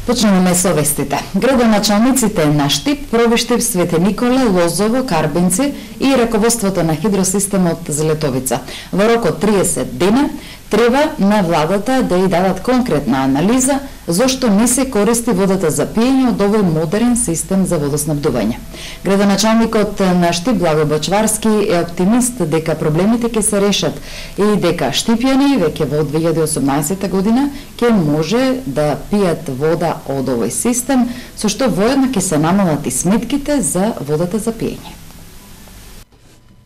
Почнуваме со вестите. Градоначалниците на Штип, Пробиштип, Свети Николе, Лозово, Карбенци и раководството на хидросистемот Злетовица во рок од 30 дена треба на владата да ја дадат конкретна анализа зошто не се користи водата за пиење од овој модерен систем за водоснабдување. Градоначалникот на Штип Благој Бочварски е оптимист дека проблемите ќе се решат и дека штипјани веќе во 2018 година ќе може да пијат вода од овој систем, со што воедно ќе се намалат и сметките за водата за пиење.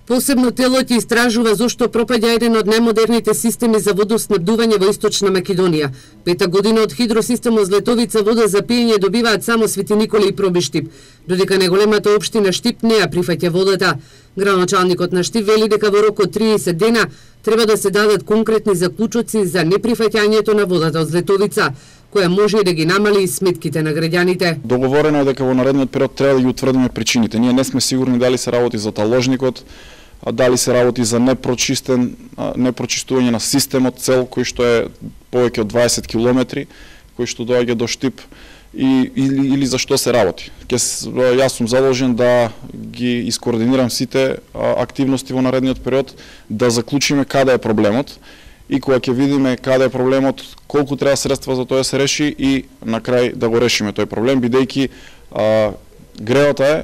Посебно тело ќе истражува зошто пропаѓа еден од најмодерните системи за водоснабдување во Источна Македонија. Пета година од хидросистемот Злетовица вода за пиење добиваат само Свети Николе и Пробиштип, додека најголемата општина Штип не ја прифаќа водата. Градоначалникот на Штип вели дека во рок од 30 дена треба да се дадат конкретни заклучоци за неприфаќањето на водата од Злетовица, која може и да ги намали сметките на граѓаните. Договорено е дека во наредниот период треба да ги утврдиме причините. Ние не сме сигурни дали се работи за таложникот, дали се работи за непрочистување на системот цел кој што е повеќе од 20 километри, кој што доаѓа до Штип или за што се работи. Јас сум задолжен да ги искоординирам сите активности во наредниот период, да заклучиме каде е проблемот и кога ќе видиме каде е проблемот, колку треба средства за тоа да се реши и на крај да го решиме тој проблем, бидејќи греota е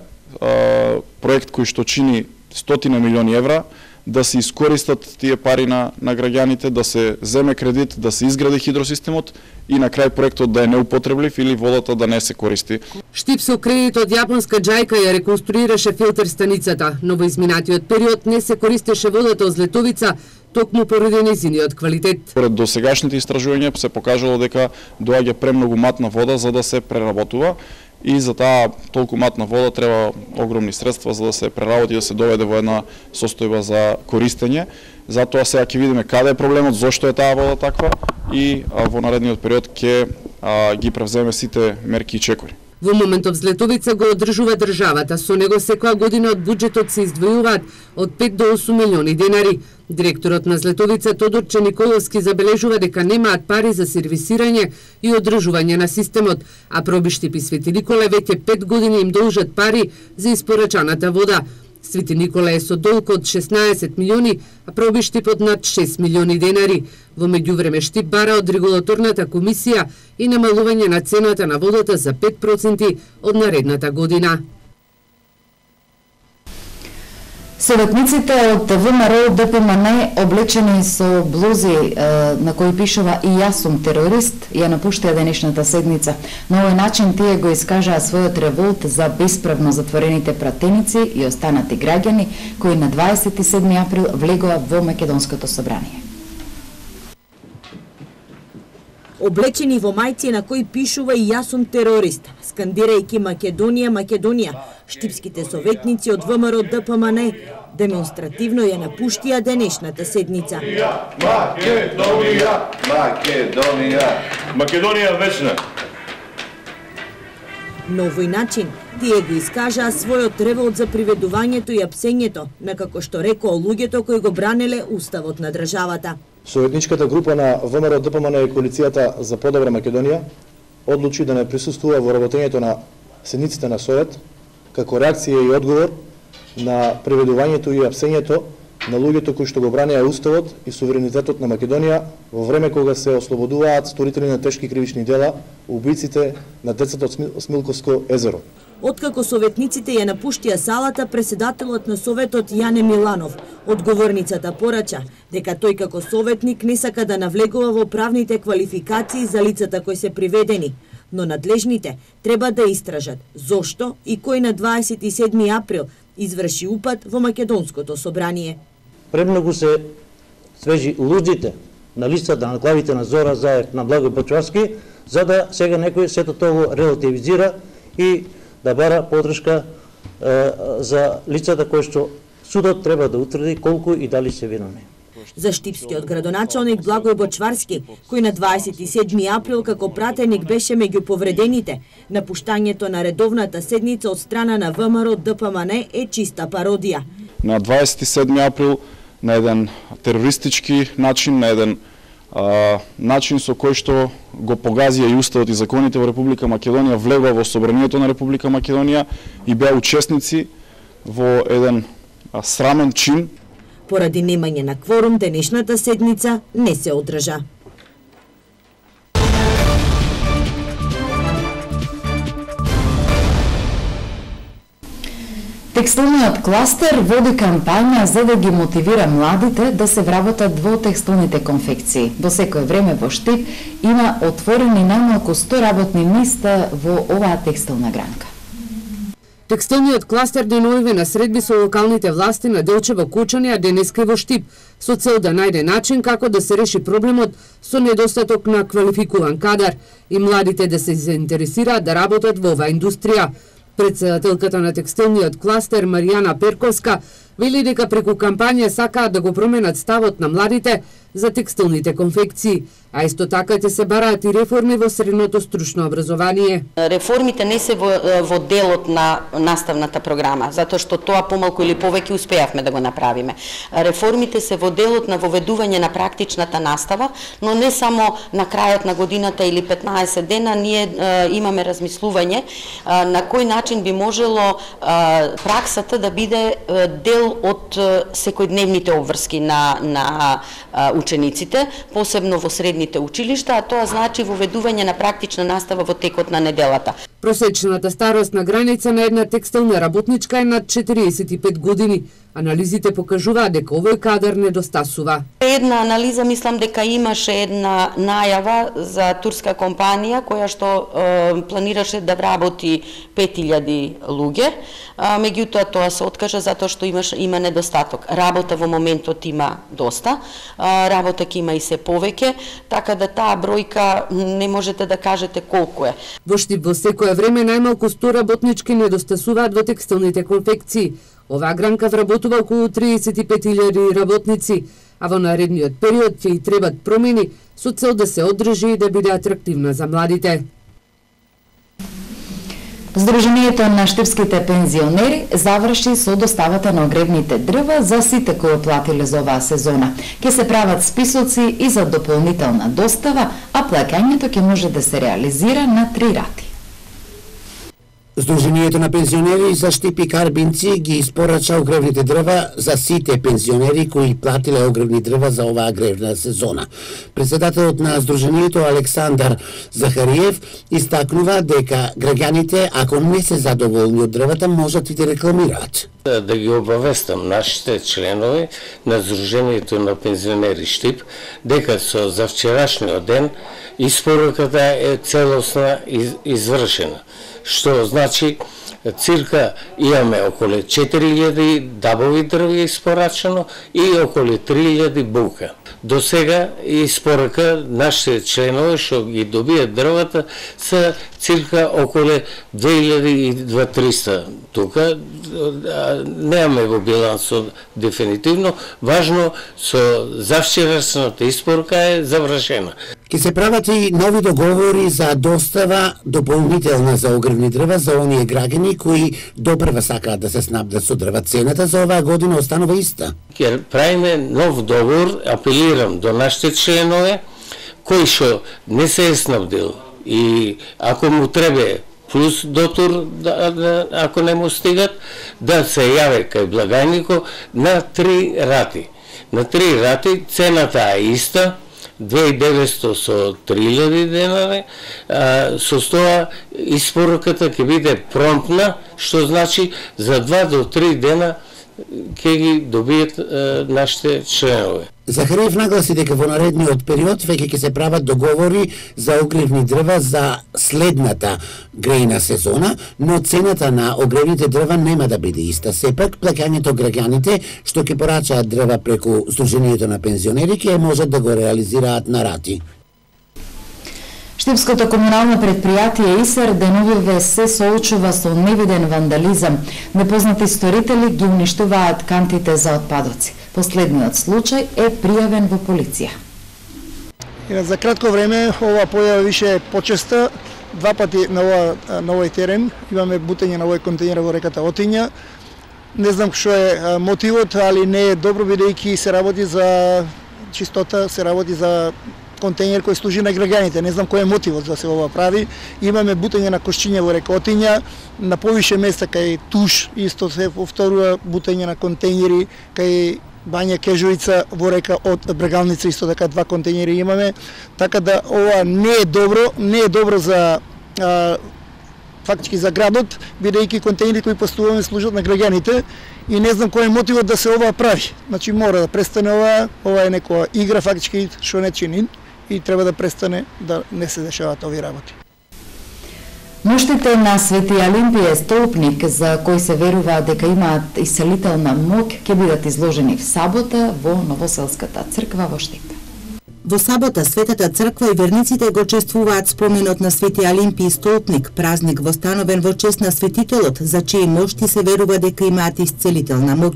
проект кој што чини стотина милиони евра, да се искористат тие пари на граѓаните, да се земе кредит, да се изгради хидросистемот и на крај проектот да е неупотреблив или водата да не се користи. Штип со кредит од јапонска џајка ја реконструираше филтер станицата, но во изминатиот период не се користеше водата од Злетовица, токму поради нејзиниот квалитет. Според досегашните истражувања се покажало дека доаѓа премногу матна вода за да се преработува и за таа толку матна вода треба огромни средства за да се преработи и да се доведе во една состојба за користење. Затоа сега ќе видиме каде е проблемот, зошто е таа вода таква и во наредниот период ќе ги превземе сите мерки и чекори. Во моментов Злетовица го одржува државата, со него секоја година од буџетот се издвојуваат од 5 до 8 милиони денари. Директорот на Злетовица Тодорче Николовски забележува дека немаат пари за сервисирање и одржување на системот, а Пробиштип и Свети Николе веќе 5 години им должат пари за испорачаната вода. Свети Николе е со долг од 16 милиони, а Пробиштипот над 6 милиони денари. Во меѓувреме Штип бара од регулаторната комисија и намалување на цената на водата за 5% од наредната година. Советниците од ВМРО ДПМН облечени со блузи на кои пишува „И јас сум терорист“ ја напуштија денешната седница. На овој начин тие го искажаа својот револт за бесправно затворените пратеници и останати граѓани кои на 27 април влегоа во Македонското собрание. Облечени во мајци на кои пишува „И јас сум терорист“, скандирајќи Македонија, Македонија, штипските советници од ВМРО ДПМН демонстративно ја напуштија денешната седница. Македонија, Македонија, Македонија вечна. На овој начин, тие го искажаа својот револт за приведувањето и апсењето, на како што рекоа луѓето кои го бранеле уставот на државата. Советничката група на ВМРО ДПМН и коалицијата за подобра Македонија одлучи да не присуствува во работењето на седниците на Совет, како реакција и одговор на приведувањето и апсењето на луѓето кои што го бранеа уставот и суверенитетот на Македонија во време кога се ослободуваат сторители на тешки кривични дела, убиците на децата од Смилковско езеро. Откако советниците ја напуштија салата, преседателот на Советот Јане Миланов, одговорницата порача дека тој како советник не сака да навлегува во правните квалификации за лицата кои се приведени, но надлежните треба да истражат зошто и кој на 27 април изврши упад во Македонското собрание. Премногу се свежи луѓите на листата на главите на Зора Заев на Благој Бочварски, за да сега некој сето тоа го релативизира и да бара подршка за лицата кои што судот треба да утврди колку и дали се виновни. За штипскиот градоначалник Благој Бочварски, кој на 27 април како пратеник беше меѓу повредените, напуштањето на редовната седница од страна на ВМРО ДПМН е чиста пародија. На 27 април на еден терористички начин, на еден начин со кој што го погазија и уставот и законите во Република Македонија, влегува во собранието на Република Македонија и беа учесници во еден срамен чин. Поради немање на кворум, денешната седница не се одржа. Текстилниот кластер води кампања за да ги мотивира младите да се вработат во текстилните конфекции. Во секое време во Штип има отворени најмалку 100 работни места во оваа текстилна гранка. Текстилниот кластер деновиве на средби со локалните власти на Делчево, Кучани, а денеска и во Штип, со цел да најде начин како да се реши проблемот со недостаток на квалификуван кадар и младите да се заинтересираат да работат во оваа индустрија. Председателката на текстилниот кластер Маријана Перковска вели дека преку кампања сакаат да го променат ставот на младите за текстилните конфекции, а исто така ќе се бараат и реформи во средното стручно образование. Реформите не се во делот на наставната програма, затоа што тоа помалку или повеќе успеавме да го направиме. Реформите се во делот на воведување на практичната настава, но не само на крајот на годината или 15 дена, ние имаме размислување на кој начин би можело праксата да биде дел од секојдневните обврски на учениците, посебно во средните училишта, а тоа значи воведување на практична настава во текот на неделата. Просечната старосна граница на една текстилна работничка е над 45 години. Анализите покажуваат дека овој кадар недостасува. Една анализа, мислам дека имаше една најава за турска компанија која што планираше да вработи 5000 луѓе, меѓутоа тоа се откажа затоа што има недостаток. Работа во моментот има доста, работа ќе има и се повеќе, така да таа бројка не можете да кажете колку е. Во Штип во секое време најмалку 100 работнички недостасуваат во текстилните конфекции. Оваа гранка вработува околу 35.000 работници, а во наредниот период ќе и требат промени со цел да се одржи и да биде атрактивна за младите. Сдруженијето на штипските пензионери заврши со доставата на огревните дрва за сите кои платиле за оваа сезона. Ке се прават списоци и за дополнителна достава, а плаќањето ќе може да се реализира на 3 рати. Сдруженијето на пензионери за Штип и Карбинци ги испорача огревните дрва за сите пензионери кои платиле огревни дрва за оваа гревна сезона. Председателот на Сдруженијето Александар Захариев истакнува дека граѓаните, ако не се задоволни од дрвата, можат и да рекламираат. Да ги обавестам нашите членови на Сдруженијето на пензионери Штип дека со за вчерашниот ден испоруката е целосна извршена. Што значи цирка имаме околу 4000 дабови дрви испорачено и околу 3000 бука. До сега испорака нашите членови што ги добијат дрвата се цирка околу 2300. Тука немаме во билансот дефинитивно, важно со завчерашната испорака е завршена. Ке се прават и нови договори за достава дополнителна за огревни дрва за оние граѓани кои допрва сакаат да се снабдат со дрва. Цената за оваа година останува иста. Ке правиме нов договор, апелирам до нашите членове кои што не се е снабдил и ако му требе плюс дотур, ако не му стигат, да се јаве кај благајнико на 3 рати. На 3 рати цената е иста, 2900 со 3000 денари, со тоа испоруката ќе биде промптна, што значи за 2 до 3 дена ќе ги добијат нашите членови. Захариев нагласи дека во наредниот период веќе ќе се прават договори за огревни дрва за следната грејна сезона, но цената на огревните дрва нема да биде иста. Сепак, плаќањето граѓаните што ќе порачаат дрва преку Сдруженијето на пензионери ќе можат да го реализираат на рати. Штипското комунално предпријатие ИСЕР деновиве се соочува со невиден вандализам. Непознати сторители ги уништуваат кантите за отпадоци. Последниот случај е пријавен во полиција. За кратко време ова појава више е почеста. 2 пати на овој терен имаме бутење на овој контейнер во реката Отиња. Не знам што е мотивот, али не е добро бидејќи се работи за чистота, се работи за контейнер кој служи на граѓаните. Не знам кој е мотивот за се ова прави. Имаме бутење на кошчиња во река Отиња, на повише места кај Туш исто се повторува бутење на контейнери, кај Бања Кежурица во река од Брегалница исто така 2 контейнери имаме. Така да ова не е добро за фактички за градот, бидејќи контейнери кои поставуваме служат на граѓаните и не знам кој е мотивот да се ова прави. Значи мора да престане ова е некоја игра фактички што не чини и треба да престане да не се дешаваат овие работи. Моштите на Свети Олимпија столпник за кој се верува дека имаат исцелителна моќ ќе бидат изложени в сабота во Новоселската црква во Штип. Во сабота Светата црква и верниците го чествуваат споменот на Свети Олимпиј столпник, празник востановен во чест на светителот, за чии мошти се верува дека имаат исцелителна моќ.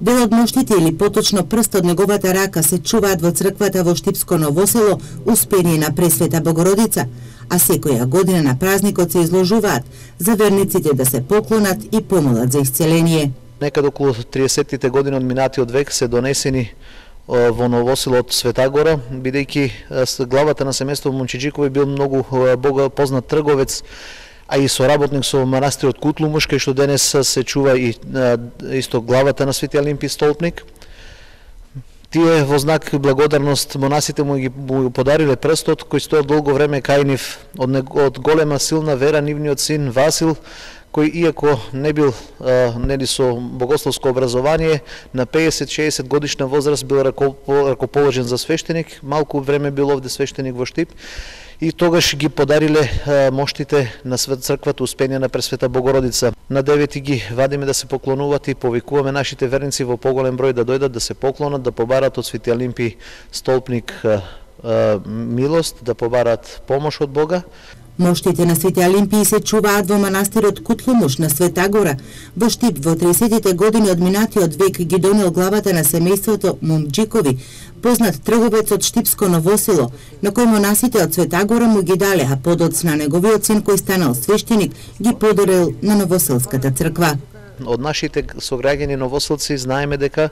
Дел од моштите или поточно прст од неговата рака се чуваат во црквата во Штипско Новосело, успение на Пресвета Богородица, а секоја година на празникот се изложуваат за верниците да се поклонат и помолат за исцеление. Некаде околу 30-тите години од минатиот век се донесени во Новосело од Света Гора, бидејќи главата на семејството Момчиджикови бил многу познат трговец, а и соработник со манастирот Кутлумуш, кај што денес се чува и исто главата на Свети Олимпиј столпник. Тие во знак благодарност монасите му го подариле прстот кој стоел долго време кај нив од голема силна вера нивниот син Васил, кој иако не бил со богословско образование, на 50-60 годишна возраст бил ракоположен за свештеник, малку време бил овде свештеник во Штип и тогаш ги подариле моштите на црквата Успение на Пресвета Богородица. На 9 ги вадиме да се поклонуват и повикуваме нашите верници во поголем број да дојдат да се поклонат, да побарат од Свети Олимпиј столпник милост, да побарат помош од Бога. Моштите на Свети Олимпиј се чуваат во манастирот Кутлумуш на Света Гора. Во Штип во 30-тите години од минатиот век ги донел главата на семејството Момчикови, познат трговец од Штипско Новосело, на кој монасите од Света Гора му ги дале, а подоцна неговиот син кој станал свештеник ги подарил на Новоселската црква. Од нашите сограѓани новоселци знаеме дека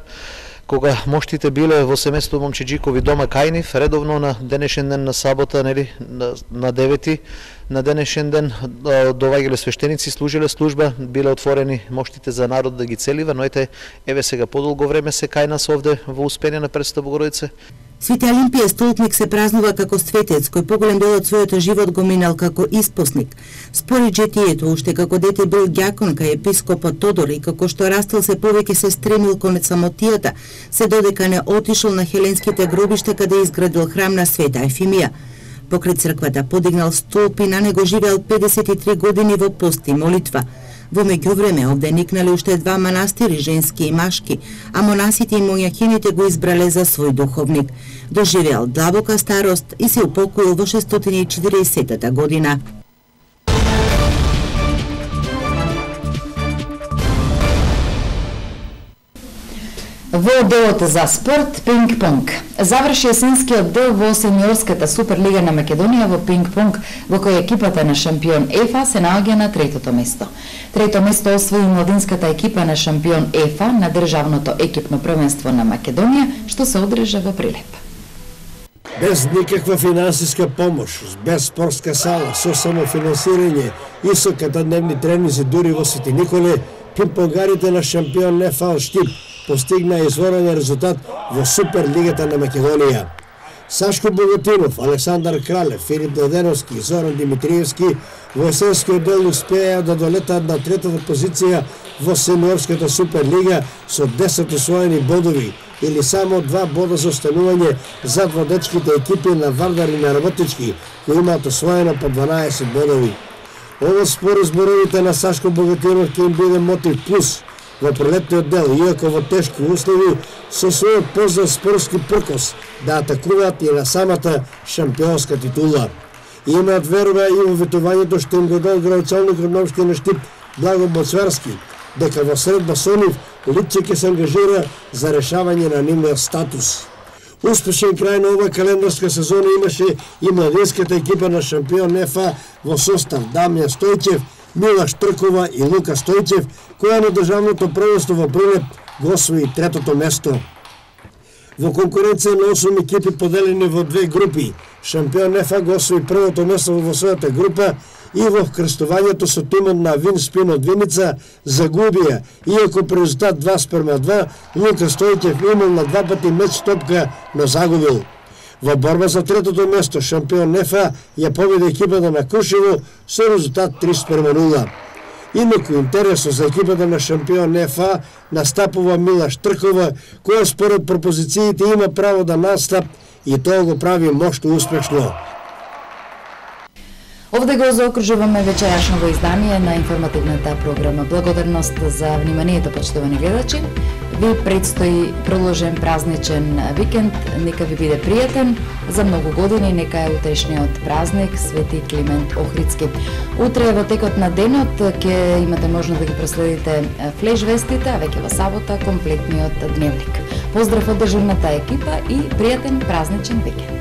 кога моштите биле во семејството Момчиджикови дома кај нив, редовно на денешен ден на сабота, на 9 на денешен ден доаѓале свештеници, служиле служба, биле отворени моштите за народ да ги целива, но ете, еве сега подолго време се кај нас овде во Успение на Пресвета Богородица. Свети Олимпиј столпник се празнува како светец, кој поголем дел од својот живот го минал како испосник. Според жетието, уште како дете бил ѓакон кај епископот Тодор и како што растел се повеќе се стремил кон самотијата, се додека не отишол на хеленските гробишта каде изградил храм на Света Ефимија. Покрај црквата подигнал столб и на него живеел 53 години во пост и молитва. Во меѓувреме овде никнале уште 2 манастири, женски и машки, а монасите и моњахините го избрале за свој духовник. Доживеал длабока старост и се упокоил во 640 година. Во делот за спорт, пинг-понг. Заврши есенскиот дел во сениорската Суперлига на Македонија во пинг-понг, во кој екипата на шампион ЕФА се наоѓа на 3-то место. Трето место освои младинската екипа на шампион ЕФА на државното екипно првенство на Македонија, што се одржа во Прилеп. Без никаква финансиска помош, без спортска сала, со самофинансирање и со катодневни тренинзи дури во Свети Николе, пинг-понгарите на шампион ЕФА од Штип постигна изворен резултат во Суперлигата на Македонија. Сашко Богатинов, Александар Кралев, Филип Деденовски и Зоран Димитриевски во есенскиот дел успеа да долетат на 3-та позиција во сениорската Суперлига со 10 освоени бодови или само 2 бода за останување зад водечките екипи на Вардар и на Работички, кои имаат освоено по 12 бодови. Ова според зборовите на Сашко Богатинов ќе им биде мотив плюс во пролетниот дел, иако во тешки услови, со својот познат спортски пркос да атакуваат и на самата шампионска титула. И имаат верба и во ветувањето што им го дал градоначалникот на општина Штип Благо Боцварски, дека во средба со нив лично ќе се ангажира за решавање на нивниот статус. Успешен крај на ова календарска сезона имаше и младинската екипа на шампион ЕФА во состав Дамјан Стојчев, Милаш Тркова и Лука Стојчев, која на државното првенство во Прилеп го освои 3-то место. Во конкуренција на 8 екипи поделени во две групи, шампион НФА го освои првото место во својата група и во крстувањето со тимот на Винспин од Виница загубија, иако при резултат 2:2, Лука Стојќев имал на два пати меч топка, но загубил. Во борба за третото место, шампион НФА ја победи екипата на Крушево со резултат 3:0. Инаку интересно за екипата на шампион НФА настапува Мила Штркова, која според пропозициите има право да настап и тоа го прави мошто успешно. Овде го заокружуваме вечерашното издание на информативната програма. Благодарност за вниманието, почитувани гледачи. Ви предстои продолжен празничен викенд, нека ви биде пријатен. За многу години нека е утрешниот празник Свети Климент Охридски. Утре во текот на денот ќе имате можност да ги проследите флеш вестите, а веќе во сабота комплетниот дневник. Поздрав од дежурната екипа и пријатен празничен викенд.